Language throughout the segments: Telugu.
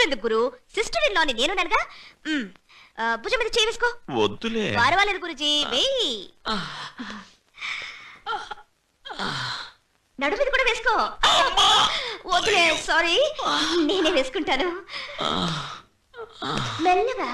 సిస్టర్ ఎందుకు గురు? సిస్టర్ ఇన్ లాని నేను ననగా. భుజం మీద చేయి వేసుకో. వద్దులే. పర్వాలేదు గురుజీ, వేయి. నడు మీద కూడా వేసుకో. వద్దులే, సారీ, నేనే వేసుకుంటాను. మెల్లగా.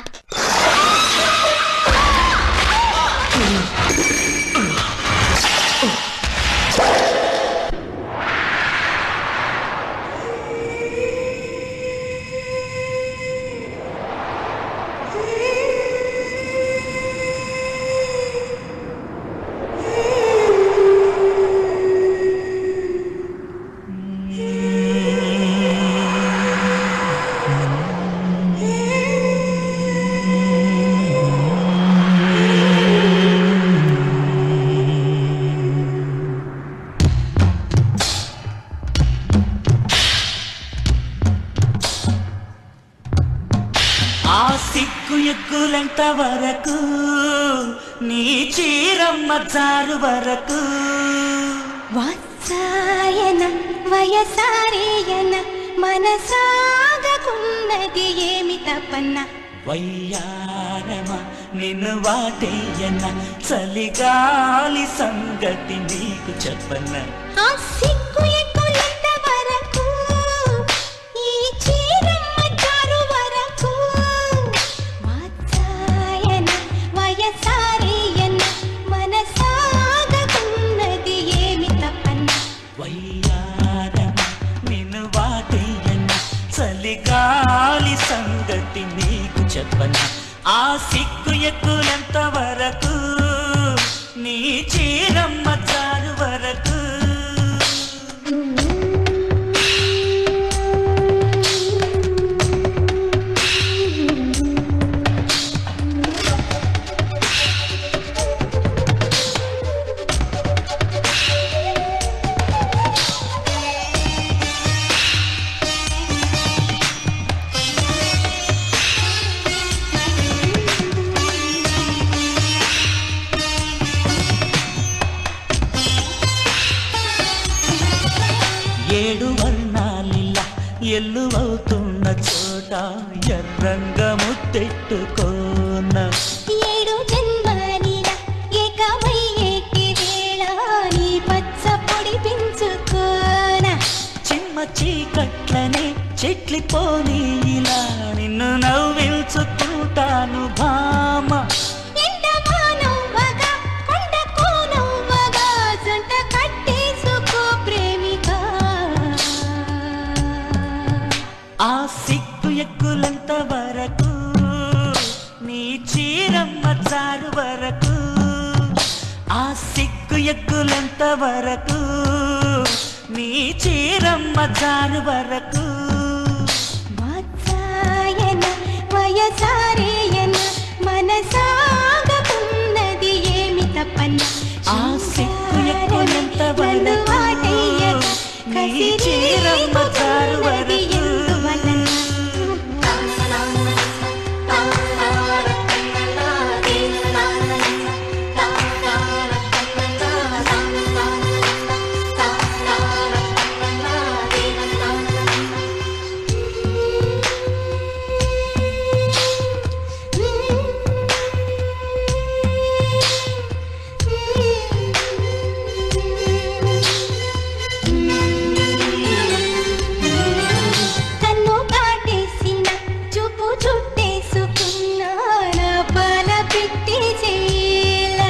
సిగ్గులెంత వరకు నీ చీరమ్మ జారు వరకు వాత్సాయన వయసారేయన మనసాగకున్నది ఏమి తపన్న వయ్యారమ నిన్ను వాటేయన చలిగాలి సంగతి నీకు చెప్పన్న ఆ సిగ్గు ఎక్కులెంత వరకు ఈ చీరమ్మ జారు వరకు వాత్సాయన వయసారేయన మనసాగకున్నది ఏమి తపన్న వయ్యారమ నిన్ను వాటేయన చలిగాలి సంగతి నీకు చెప్పన్న ఆ సిగ్గు ఎక్కులెంత వరకు నీ చీరమ్మ జారు వరకు ఏడు వర్ణాలిలా ఎల్లువవుతున్న చోట ఎర్రంగ ముద్దెట్టుకోన ఏడు జన్మలిలా ఏకమయ్యేటి వేళ నీ పచ్చ పొడి పెంచుకోన చిమ్మ చీకట్లనే చెట్లిపోని ఇలా నిన్ను నవ్వించుకుంటాను భామ ఎండమానవ్వగా కొండకు నవ్వగా జంట కట్టేసుకో ప్రేమిక ఆ సిగ్గు ఎక్కులంత వరకు నీ చీరమ్మ జారు వరకు ఆ సిగ్గు ఎక్కులంత వరకు నీ చీరమ్మ జారు వరకు వాత్సాయన వయసారేయన మనసాగకున్నది ఏమి తపన్న ఆ సిగ్గు ఎక్కులంత వరకు నీ చీరమ్మ జారు వరకు కన్ను కాటేసిన చూపు చుట్టేసుకున్న నా పాల పెట్టి చేల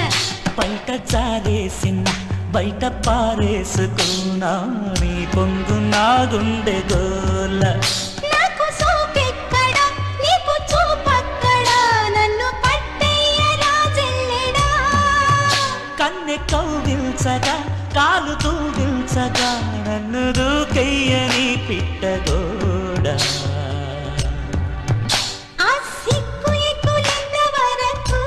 బయట జారేసిన బయట పారేసుకున్నా నీ పొంగు నా గుండె గోల నాకు సోపెక్కడ నీకు చూపక్కడ నన్ను పట్టయ్య రాజెల్లెడా కన్నె కౌగిల్చగా కాలు తూగిల్చగా నన్ను దూకెయ్యని పిట్టగోడ ఆ సిగ్గు ఎక్కులెంత వరకు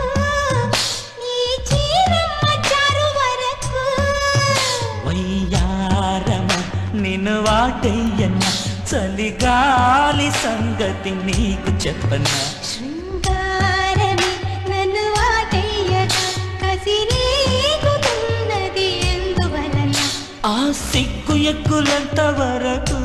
ఈ చీరమ్మ జారు వరకు వయ్యారమ నిన్ను వాటయ్యన్న చలిగాలి సంగతి నీకు చెప్పన్నా శృంగారమే నన్ను వాటయ్యక కసిరేగుతున్నది ఎందువలన ఆ సిగ్గు ఎక్కులంత వరకు